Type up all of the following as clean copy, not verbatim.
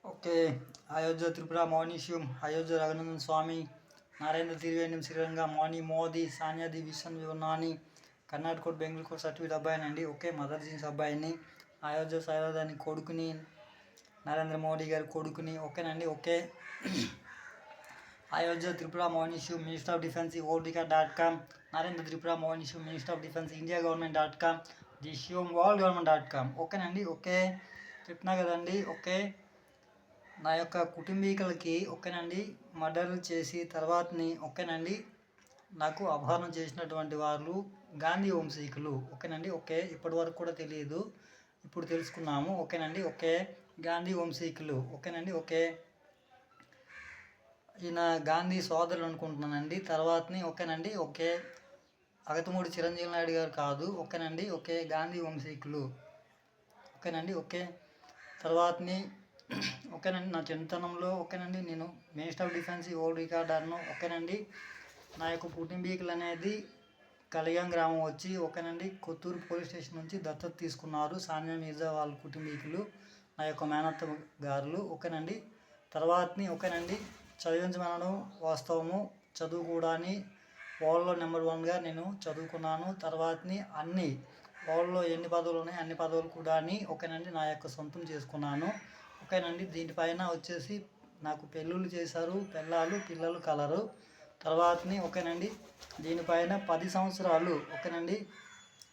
Okay. Ayodhya Tripura మౌనిష్యం, అయోధ్య రఘునందన్ స్వామి, నరేంద్ర త్రివేణి శ్రీరంగ మౌని మోదీ, సానియాది విషన్ యునాని, Karnataka court Bengaluru court certificate అబ్బాయినండి. ఓకే. మదర్ జీన్స్ అబ్బాయిని, అయోధ్య సైరాధాని కొడుకుని, నరేంద్ర మోడీ గారి కొడుకుని. ఓకేనండి. ఓకే. అయోధ్య త్రిపుర మౌనిష్యం, మినిస్టర్ ఆఫ్ డిఫెన్స్ ఓల్డికా.com, నరేంద్ర త్రిపుర మౌనిష్యం, మినిస్టర్ ఆఫ్ డిఫెన్స్ ఇండియా గవర్నమెంట్.com, దిష్యూమ్ వరల్డ్ గవర్నమెంట్.com. ఓకేనండి. ఓకే. చెప్తున్నా కదండి. ఓకే. నా యొక్క కుటుంబీకులకి ఓకేనండి మర్డర్లు చేసి తర్వాతని ఓకేనండి నాకు అపహరణ చేసినటువంటి వాళ్ళు గాంధీ వంశీకులు. ఓకేనండి. ఓకే. ఇప్పటి వరకు కూడా తెలియదు, ఇప్పుడు తెలుసుకున్నాము. ఓకేనండి. ఓకే. గాంధీ వంశీకులు. ఓకేనండి. ఓకే. ఈయన గాంధీ సోదరులు అనుకుంటున్నానండి. తర్వాతని ఓకేనండి. ఓకే. అగతమూడి చిరంజీవి నాయుడు గారు కాదు. ఓకేనండి. ఓకే. గాంధీ వంశీకులు. ఓకేనండి. ఓకే. తర్వాతని ఓకేనండి నా చిన్నతనంలో ఓకేనండి నేను మినిస్టర్ ఆఫ్ డిఫెన్స్ ఓల్డ్ రికార్డర్ను. ఓకేనండి. నా యొక్క కుటుంబీకులు అనేది కలియాం గ్రామం వచ్చి ఓకేనండి కొత్తూరు పోలీస్ స్టేషన్ నుంచి దత్తత తీసుకున్నారు. సానియా మిర్జా వాళ్ళ కుటుంబీకులు, నా యొక్క మేనత్త గారులు. ఓకేనండి. తర్వాతని ఓకేనండి చదివించమనడం వాస్తవము. చదువు కూడా వరల్డ్లో నెంబర్ 1గా నేను చదువుకున్నాను. తర్వాతని అన్ని వరల్డ్లో ఎన్ని పదవులు ఉన్నాయి అన్ని పదవులు కూడా ఓకేనండి నా యొక్క సొంతం చేసుకున్నాను. ఓకేనండి. దీనిపైన వచ్చేసి నాకు పెళ్ళిళ్ళు చేశారు, పిల్లలు కలరు. తర్వాతని ఓకేనండి దీనిపైన 10 సంవత్సరాలు ఓకేనండి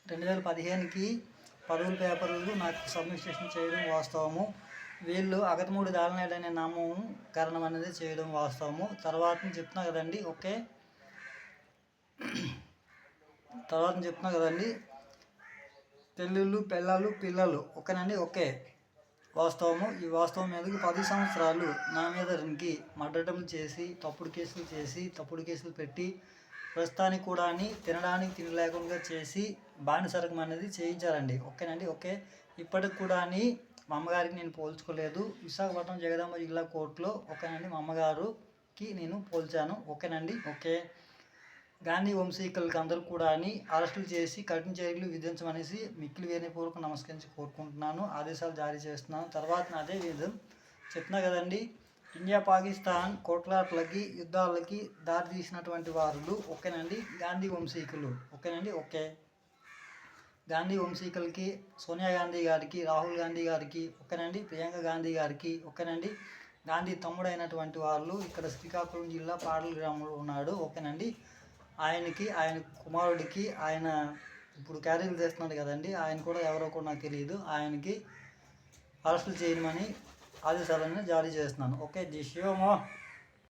2015కి పదవుల పేపర్లు నాకు సబ్మిషన్ చేయడం వాస్తవము. వీళ్ళు అగతమూడి దాలనాయుడు అనే నామకరణం అనేది చేయడం వాస్తవము. తర్వాతని చెప్తున్నా కదండి. ఓకే. పెళ్ళిళ్ళు పిల్లలు ఓకేనండి. ఓకే. వాస్తవము. ఈ వాస్తవం మీదకి 10 సంవత్సరాలు నా మీద రింకి మర్డర్లు చేసి తప్పుడు కేసులు పెట్టి ప్రస్తుతానికి కూడా తినడానికి తిండి లేకుండా చేసి బానిసరకం అనేది చేయించారండి. ఓకేనండి. ఓకే. ఇప్పటికి కూడా మా అమ్మగారికి నేను పోల్చుకోలేదు. విశాఖపట్నం జగదాంబ జిల్లా కోర్టులో ఓకేనండి మా అమ్మగారికి నేను పోల్చాను. ఓకేనండి. ఓకే. గాంధీ వంశీకులకి అందరూ కూడా అరెస్టులు చేసి కఠిన చర్యలు విధించమనేసి మిక్కిలి వినయపూర్వక నమస్కరించి కోరుకుంటున్నాను. ఆదేశాలు జారీ చేస్తున్నాను. తర్వాత అదే విధం చెప్తున్నా కదండి ఇండియా పాకిస్తాన్ కొట్లాట్లకి యుద్ధాలకి దారి తీసినటువంటి వారు ఓకేనండి గాంధీ వంశీకులు. ఓకేనండి. ఓకే. గాంధీ వంశీకులకి సోనియా గాంధీ గారికి, రాహుల్ గాంధీ గారికి ఓకేనండి ప్రియాంక గాంధీ గారికి ఓకేనండి గాంధీ తమ్ముడైనటువంటి వాళ్ళు ఇక్కడ శ్రీకాకుళం జిల్లా పాడల గ్రామంలో ఉన్నాడు. ఓకేనండి. ఆయన కుమారుడికి ఆయన ఇప్పుడు క్యారీలు చేస్తున్నాడు కదండి ఆయన కూడా ఎవరో కూడా నాకు తెలియదు. ఆయనకి అరెస్టులు చేయమని ఆదేశాలను జారీ చేస్తున్నాను. ఓకే. జై శ్రీరామ్.